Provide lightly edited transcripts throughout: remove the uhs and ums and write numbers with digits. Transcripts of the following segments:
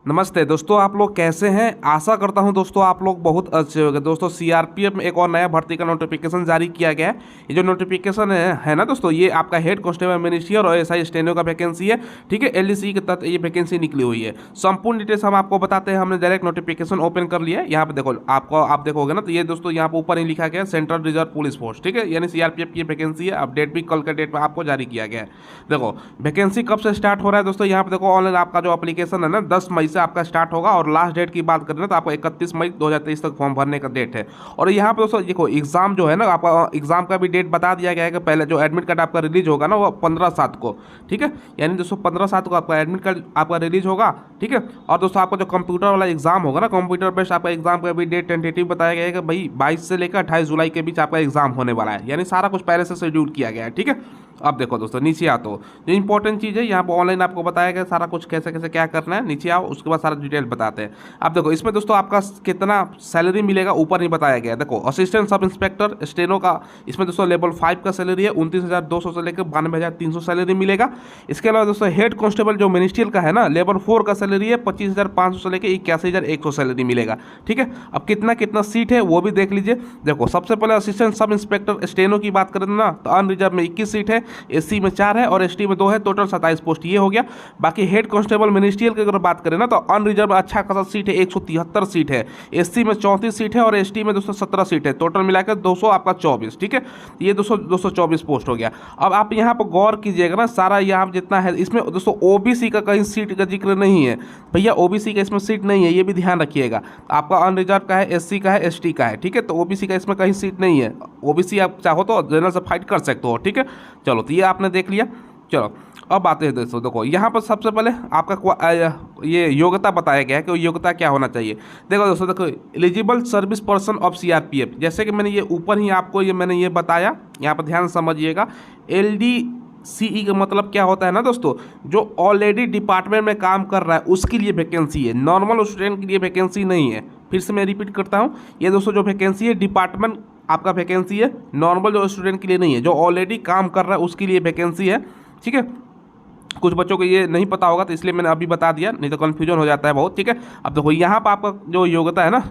नमस्ते दोस्तों, आप लोग कैसे हैं। आशा करता हूं दोस्तों आप लोग बहुत अच्छे होंगे। दोस्तों सीआरपीएफ में एक और नया भर्ती का नोटिफिकेशन जारी किया गया है। ये जो नोटिफिकेशन है ना दोस्तों, ये आपका हेड कांस्टेबल मिनिस्ट्रियल और एसआई स्टेनो का वैकेंसी है। ठीक है, एलडीसी के तहत ये वैकेंसी निकली हुई है। संपूर्ण डिटेल्स हम आपको बताते हैं। हमने डायरेक्ट नोटिफिकेशन ओपन कर लिया है। यहाँ पे देखो, आप देखोगे ना तो ये दोस्तों यहाँ पे ऊपर ही लिखा गया है सेंट्रल रिजर्व पुलिस फोर्स। ठीक है, यानी सीआरपीएफ की वैकेंसी है। अपडेट भी कल के डेट में आपको जारी किया गया है। देखो वैकेंसी कब से स्टार्ट हो रहा है दोस्तों, यहाँ पे देखो ऑनलाइन आपका जो एप्लीकेशन है ना 10 मई से आपका स्टार्ट होगा और लास्ट डेट की बात करें तो आपको 31 मई 2023 तक फॉर्म भरने का डेट है। और यहाँ पे दोस्तों देखो एग्जाम जो है ना, आपका एग्जाम का भी डेट बता दिया गया है कि पहले जो एडमिट कार्ड आपका रिलीज होगा ना वो 15/7 को। ठीक है, यानी दोस्तों 15/7 को आपका एडमिट कार्ड आपका रिलीज होगा। ठीक है, और दोस्तों आपका जो कंप्यूटर वाला एग्जाम होगा ना, कंप्यूटर बेस्ड आपका एग्जाम का भी डेट टेंटेटिव बताया गया है कि भाई 22 से लेकर 28 जुलाई के बीच आपका एग्जाम होने वाला है। यानी सारा कुछ पहले से शेड्यूल किया गया है। ठीक है, अब देखो दोस्तों नीचे आओ तो जो इंपॉर्टेंट चीज़ है यहाँ पर ऑनलाइन आपको बताया गया सारा कुछ कैसे कैसे क्या करना है। नीचे आओ, उसके बाद सारा डिटेल बताते हैं। अब देखो इसमें दोस्तों आपका कितना सैलरी मिलेगा ऊपर नहीं बताया गया है। देखो असिस्टेंट सब इंस्पेक्टर स्टेनो का इसमें दोस्तों लेवल 5 का सैलरी है 29,200 से लेकर 92,300 सैलरी मिलेगा। इसके अलावा दोस्तों हेड कांस्टेबल जो मिनिस्ट्रियल का है ना लेवल 4 का सैलरी है 25,500 से लेकर 81,100 सैलरी मिलेगा। ठीक है, अब कितना कितना सीट है वो भी देख लीजिए। देखो सबसे पहले असिस्टेंट सब इंस्पेक्टर स्टेनो की बात करें ना तो अनरिजर्व में 21 सीट है, एससी में 4 है और एसटी में 2 है। टोटल 27 पोस्ट ये हो गया। बाकी हेड कांस्टेबल मिनिस्ट्रियल की अगर बात करें ना तो अनरिजर्व अच्छा खासा सीट है 173 सीट है, एससी में 34 सीट है और एसटी में 217 सीट है। टोटल मिलाकर 200 आपका 24। ठीक है, ये 224 पोस्ट हो गया। अब आप यहाँ पर गौर कीजिएगा ना, सारा यहाँ जितना है इसमें दोस्तों ओबीसी का कहीं सीट का जिक्र नहीं है भैया, ओबीसी का इसमें सीट नहीं है, ये भी ध्यान रखिएगा। आपका अनरिजर्व का है, एससी का है, एसटी का है। ठीक है, तो ओबीसी का इसमें कहीं सीट नहीं है। ओबीसी आप चाहो तो जनरल से फाइट कर सकते हो। ठीक है, चलो तो ये आपने देख लिया। चलो अब आते हैं दोस्तों, देखो यहाँ पर सबसे पहले आपका ये योग्यता बताया गया है कि योग्यता क्या होना चाहिए। देखो दोस्तों, देखो eligible service person of CRPF, जैसे कि मैंने ये ऊपर ही आपको मैंने ये बताया, यहाँ पर ध्यान समझिएगा। LDCE का मतलब क्या होता है ना दोस्तों, जो ऑलरेडी डिपार्टमेंट में काम कर रहा है उसके लिए वैकेंसी है, नॉर्मल स्टूडेंट के लिए वैकेंसी नहीं है। फिर से मैं रिपीट करता हूँ, ये दोस्तों जो वैकेंसी है डिपार्टमेंट आपका वैकेंसी है, नॉर्मल जो स्टूडेंट के लिए नहीं है, जो ऑलरेडी काम कर रहा है उसके लिए वैकेंसी है। ठीक है, कुछ बच्चों को ये नहीं पता होगा तो इसलिए मैंने अभी बता दिया, नहीं तो कन्फ्यूजन हो जाता है बहुत। ठीक है, अब देखो यहाँ पर आपका जो योग्यता है ना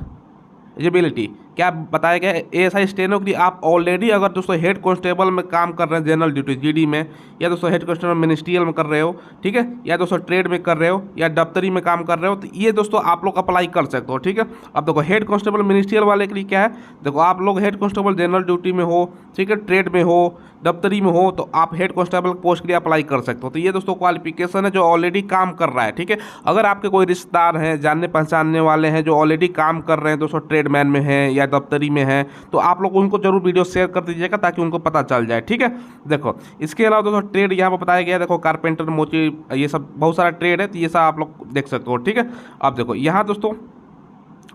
एलिजिबिलिटी क्या बताया गया है, एएसआई स्टेनो के लिए आप ऑलरेडी अगर दोस्तों हेड कांस्टेबल में काम कर रहे हैं जनरल ड्यूटी जीडी में, या दोस्तों हेड कांस्टेबल मिनिस्ट्रियल में कर रहे हो, ठीक है, या दोस्तों ट्रेड में कर रहे हो या दफ्तरी में काम कर रहे हो, तो ये दोस्तों आप लोग अप्लाई कर सकते हो। ठीक है, अब देखो हेड कांस्टेबल मिनिस्ट्रियल वाले के लिए क्या है, देखो आप लोग हेड कांस्टेबल जनरल ड्यूटी में हो, ठीक है, ट्रेड में हो, दफ्तरी में हो, तो आप हेड कांस्टेबल पोस्ट के लिए अप्लाई कर सकते हो। तो ये दोस्तों क्वालिफिकेशन है जो ऑलरेडी काम कर रहा है। ठीक है, अगर आपके कोई रिश्तेदार हैं, जानने पहचानने वाले हैं जो ऑलरेडी काम कर रहे हैं दोस्तों, ट्रेडमैन में हैं या दफ्तरी में हैं, तो आप लोग उनको जरूर वीडियो शेयर कर दीजिएगा ताकि उनको पता चल जाए। ठीक है, देखो इसके अलावा दोस्तों ट्रेड यहाँ पर बताया गया है, देखो कारपेंटर, मोची, ये सब बहुत सारा ट्रेड है, तो ये सब आप लोग देख सकते हो। ठीक है, अब देखो यहाँ दोस्तों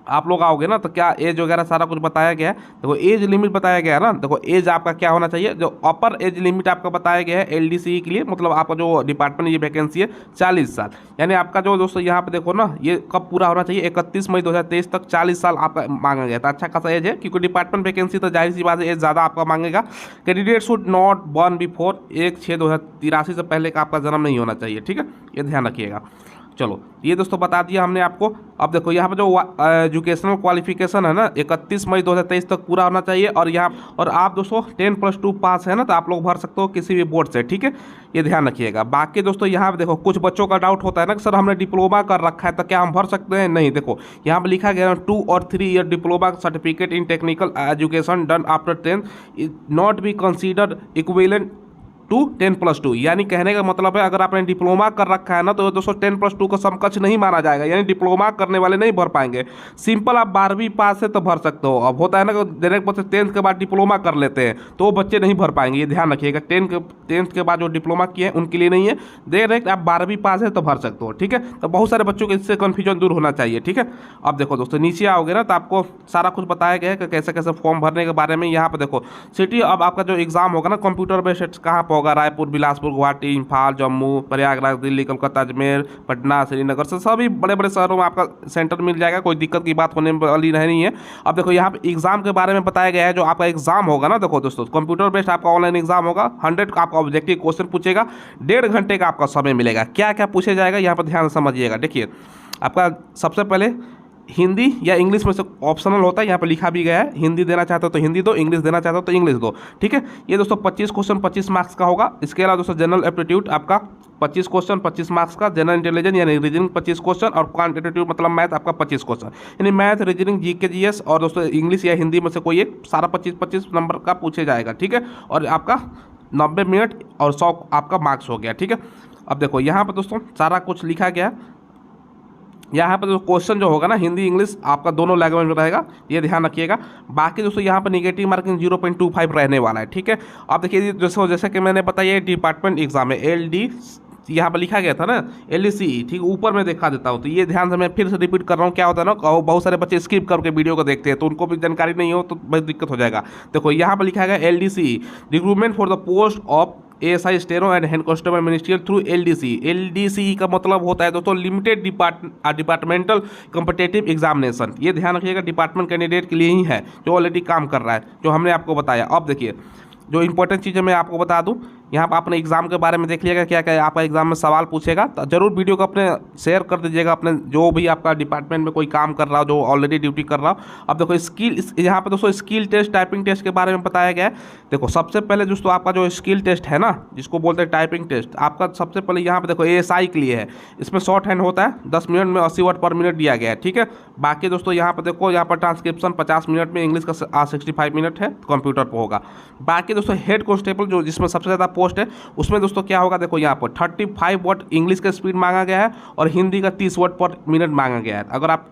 आप लोग आओगे ना तो क्या एज वगैरह सारा कुछ बताया गया है। देखो एज लिमिट बताया गया है ना, देखो एज आपका क्या होना चाहिए, जो अपर एज लिमिट आपका बताया गया है LDCE के लिए, मतलब आपका जो डिपार्टमेंट ये वैकेंसी है 40 साल। यानी आपका जो दोस्तों यहाँ पे देखो ना, ये कब पूरा होना चाहिए, 31 मई 2023 तक 40 साल आपका मांगा गया था। अच्छा खासा एज है, क्योंकि डिपार्टमेंट वैकेंसी तो जाहिर सी बात है एज ज़्यादा आपका मांगेगा। Candidate should not born before 1/6/2083 से पहले का आपका जन्म नहीं होना चाहिए। ठीक है, ये ध्यान रखिएगा। चलो ये दोस्तों बता दिया हमने आपको। अब देखो यहाँ पे जो एजुकेशनल क्वालिफिकेशन है ना 31 मई 2023 तक पूरा होना चाहिए, और आप दोस्तों 10+2 पास है ना, तो आप लोग भर सकते हो किसी भी बोर्ड से। ठीक है, ये ध्यान रखिएगा। बाकी दोस्तों यहाँ पे देखो कुछ बच्चों का डाउट होता है ना कि सर हमने डिप्लोमा कर रखा है तो क्या हम भर सकते हैं, नहीं। देखो यहाँ पे लिखा गया 2 और 3 year diploma certificate in technical education done after 10 not be considered equivalent to 10+2, यानी कहने का मतलब है अगर आपने डिप्लोमा कर रखा है ना तो दोस्तों 10+2 का समकक्ष नहीं माना जाएगा, यानी डिप्लोमा करने वाले नहीं भर पाएंगे। सिंपल आप 12वीं पास है तो भर सकते हो। अब होता है ना कि डायरेक्ट बच्चे 10th के बाद डिप्लोमा कर लेते हैं तो वो बच्चे नहीं भर पाएंगे, ये ध्यान रखिएगा। 10th के बाद जो डिप्लोमा किए हैं उनके लिए नहीं है, डायरेक्ट आप 12वीं पास है तो भर सकते हो। ठीक है, तो बहुत सारे बच्चों को इससे कन्फ्यूजन दूर होना चाहिए। ठीक है, अब देखो दोस्तों नीचे आओगे ना तो आपको सारा कुछ बताया गया है कि कैसे कैसे फॉर्म भरने के बारे में। यहाँ पर देखो सिटी, अब आपका जो एग्जाम होगा ना कंप्यूटर बेस्ड कहाँ पर होगा, रायपुर, बिलासपुर, गुवाहाटी, इम्फाल, जम्मू, प्रयागराज, दिल्ली, कोलकाता, अजमेर, पटना, श्रीनगर से सभी बड़े बड़े शहरों में आपका सेंटर मिल जाएगा, कोई दिक्कत की बात होने वाली नहीं है। अब देखो यहाँ पे एग्जाम के बारे में बताया गया है, जो आपका एग्जाम होगा ना, देखो दोस्तों कंप्यूटर बेस्ड आपका ऑनलाइन एग्जाम होगा, 100 का आपका ऑब्जेक्टिव क्वेश्चन पूछेगा, 1.5 घंटे का आपका समय मिलेगा। क्या क्या पूछे जाएगा यहाँ पर ध्यान समझिएगा। देखिए आपका सबसे पहले हिंदी या इंग्लिश में से ऑप्शनल होता है, यहाँ पे लिखा भी गया है, हिंदी देना चाहते हो तो हिंदी दो, इंग्लिश देना चाहते हो तो इंग्लिश दो, ठीक है। ये दोस्तों 25 क्वेश्चन 25 मार्क्स का होगा। इसके अलावा दोस्तों जनरल एप्टीट्यूड आपका 25 क्वेश्चन 25 मार्क्स का, जनरल इंटेलिजेंस यानी रीजनिंग 25 क्वेश्चन, और क्वांटिटेटिव मतलब मैथ आपका 25 क्वेश्चन, यानी मैथ, रीजनिंग, जीके, जीएस और दोस्तों इंग्लिश या हिंदी में से कोई एक सारा 25-25 नंबर का पूछे जाएगा, ठीक है। और आपका 90 मिनट और 100 आपका मार्क्स हो गया, ठीक है। अब देखो यहाँ पर दोस्तों सारा कुछ लिखा गया। यहाँ पर जो क्वेश्चन जो होगा ना हिंदी इंग्लिश आपका दोनों लैंग्वेज में रहेगा, ये ध्यान रखिएगा। बाकी दोस्तों यहाँ पर निगेटिव मार्किंग 0.25 रहने वाला है, ठीक है। अब देखिए जैसे कि मैंने बताया डिपार्टमेंट एग्जाम है, LD यहाँ पर लिखा गया था ना LDCE, ठीक, ऊपर मैं दिखा देता हूँ। तो ये ध्यान से मैं फिर से रिपीट कर रहा हूँ। क्या होता है ना, बहुत सारे बच्चे स्किप करके वीडियो को देखते हैं तो उनको भी जानकारी नहीं हो तो बहुत दिक्कत हो जाएगा। देखो यहाँ पर लिखा गया LDCE, recruitment for the post of ASI steno and head constable ministerial through LDCE का मतलब होता है दोस्तों लिमिटेड डिपार्टमेंटल कॉम्पिटिटिव एग्जामिनेशन। ये ध्यान रखिएगा, डिपार्टमेंट कैंडिडेट के लिए ही है जो ऑलरेडी काम कर रहा है, जो हमने आपको बताया। अब देखिए जो इंपॉर्टेंट चीज़ें मैं आपको बता दूं, यहाँ पर आपने एग्जाम के बारे में देख लिएगा क्या क्या आपका एग्जाम में सवाल पूछेगा, तो जरूर वीडियो को अपने शेयर कर दीजिएगा अपने जो भी आपका डिपार्टमेंट में कोई काम कर रहा हो, जो ऑलरेडी ड्यूटी कर रहा हो। अब देखो स्किल, यहाँ पे दोस्तों स्किल टेस्ट, टाइपिंग टेस्ट के बारे में बताया गया है। देखो सबसे पहले दोस्तों आपका जो स्किल टेस्ट है ना, जिसको बोलते हैं टाइपिंग टेस्ट, आपका सबसे पहले यहाँ पे देखो ASI के लिए है। इसमें शॉर्ट हैंड होता है, 10 मिनट में 80 वर्ड पर मिनट दिया गया है, ठीक है। बाकी दोस्तों यहाँ पर देखो, यहाँ पर ट्रांसक्रिप्शन 50 मिनट में, इंग्लिश का 65 मिनट है, कंप्यूटर पर होगा। बाकी दोस्तों हेड कांस्टेबल जो जिसमें सबसे ज़्यादा पोस्ट है, उसमें दोस्तों क्या होगा, देखो यहाँ पर 35 वर्ड इंग्लिश का स्पीड मांगा गया है और हिंदी का 30 वर्ड पर मिनट मांगा गया है। अगर आप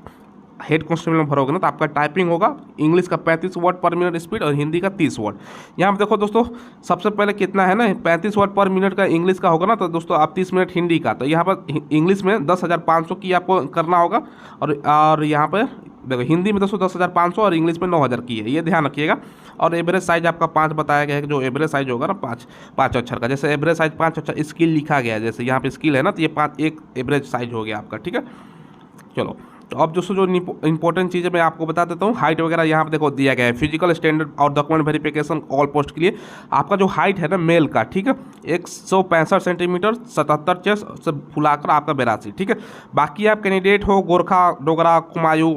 हेड कांस्टेबल में भरोगे ना तो आपका टाइपिंग होगा इंग्लिश का 35 वर्ड पर मिनट स्पीड और हिंदी का 30 वर्ड। यहाँ पर देखो दोस्तों सबसे पहले कितना है ना, 35 वर्ड पर मिनट का इंग्लिश का होगा ना, तो दोस्तों आप 30 मिनट हिंदी का, तो यहाँ पर इंग्लिश में 10,500 की आपको करना होगा, और यहाँ पर देखो हिंदी में दोस्तों 10,500 और इंग्लिश में 9,000 की है, ये ध्यान रखिएगा। और एवरेज साइज आपका 5 बताया गया है, जो एवरेज साइज होगा ना 5 अक्षर का, जैसे एवरेज साइज 5 अक्षर स्किल लिखा गया है, जैसे यहाँ पे स्किल है ना, तो ये 5 एक एवरेज साइज हो गया आपका, ठीक है। चलो तो अब दोस्तों जो इंपॉर्टेंट चीज़ें मैं आपको बता देता हूँ, हाइट वगैरह यहाँ पे देखो दिया गया है, फिजिकल स्टैंडर्ड और डॉक्यूमेंट वेरिफिकेशन ऑल पोस्ट के लिए आपका जो हाइट है ना मेल का, ठीक है, 165 सेंटीमीटर, 77 चेस्ट से फुलाकर आपका 82, ठीक है। बाकी आप कैंडिडेट हो गोरखा, डोगरा, कुमायूं,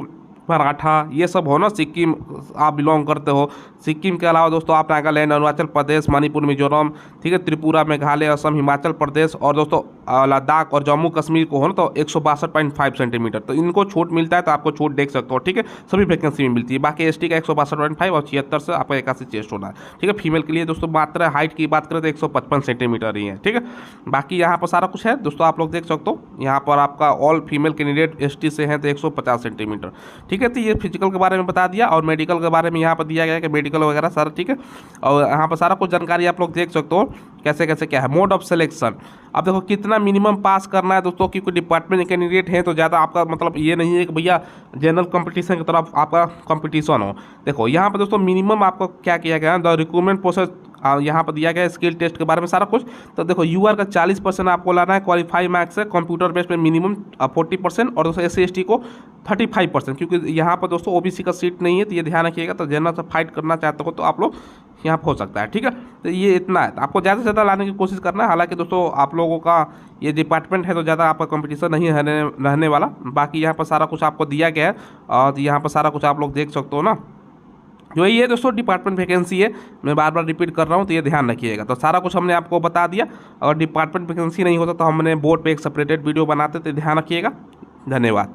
मराठा, ये सब हो ना, सिक्किम आप बिलोंग करते हो, सिक्किम के अलावा दोस्तों आप नागालैंड, अरुणाचल प्रदेश, मणिपुर, मिजोरम, ठीक है, त्रिपुरा, मेघालय, असम, हिमाचल प्रदेश और दोस्तों लद्दाख और जम्मू कश्मीर को हो ना तो 162.5 सेंटीमीटर, तो इनको छूट मिलता है, तो आपको छूट देख सकते हो, ठीक है, सभी वैकेंसी में मिलती है। बाकी ST का 162.5 और 76 से आपका 81 चेस्ट होना है, ठीक है। फीमेल के लिए दोस्तों मात्र हाइट की बात करें तो 155 सेंटीमीटर ही है, ठीक है। बाकी यहाँ पर सारा कुछ है दोस्तों, आप लोग देख सकते हो, यहाँ पर आपका ऑल फीमेल कैंडिडेट ST से हैं तो 150 सेंटीमीटर, ठीक है। तो ये फिजिकल के बारे में बता दिया, और मेडिकल के बारे में यहाँ पर दिया गया है कि मेडिकल वगैरह सारा, ठीक है। और यहाँ पर सारा कुछ जानकारी आप लोग देख सकते हो कैसे कैसे क्या है। मोड ऑफ सिलेक्शन, अब देखो कितना मिनिमम पास करना है दोस्तों, क्योंकि डिपार्टमेंट कैंडिडेट है तो ज़्यादा आपका मतलब ये नहीं है कि भैया जनरल कंपटीशन की तरफ आपका कंपटीशन हो। देखो यहाँ पर दोस्तों मिनिमम आपको क्या किया गया है, द रिक्रूटमेंट प्रोसेस यहाँ पर दिया गया है, स्किल टेस्ट के बारे में सारा कुछ। तो देखो UR का 40% आपको लाना है, क्वालिफाई मार्क्स है, कंप्यूटर बेस्ड में मिनिमम 40% और दोस्तों SC ST को 35%, क्योंकि यहाँ पर दोस्तों OBC का सीट नहीं है, तो ये ध्यान रखिएगा। तो जनरल से फाइट करना चाहते हो तो आप लोग यहाँ पर हो सकता है, ठीक है। तो ये इतना है, तो आपको ज़्यादा से ज़्यादा लाने की कोशिश करना है। हालांकि दोस्तों आप लोगों का ये डिपार्टमेंट है तो ज़्यादा आपका कंपटीशन नहीं रहने वाला। बाकी यहाँ पर सारा कुछ आपको दिया गया है और यहाँ पर सारा कुछ आप लोग देख सकते हो ना, जो ये दोस्तों डिपार्टमेंट वैकेंसी है, मैं बार बार रिपीट कर रहा हूँ, तो ये ध्यान रखिएगा। तो सारा कुछ हमने आपको बता दिया। अगर डिपार्टमेंट वैकेंसी नहीं होता तो हमने बोर्ड पे एक सेपरेटेड वीडियो बनाते, तो ध्यान रखिएगा। धन्यवाद।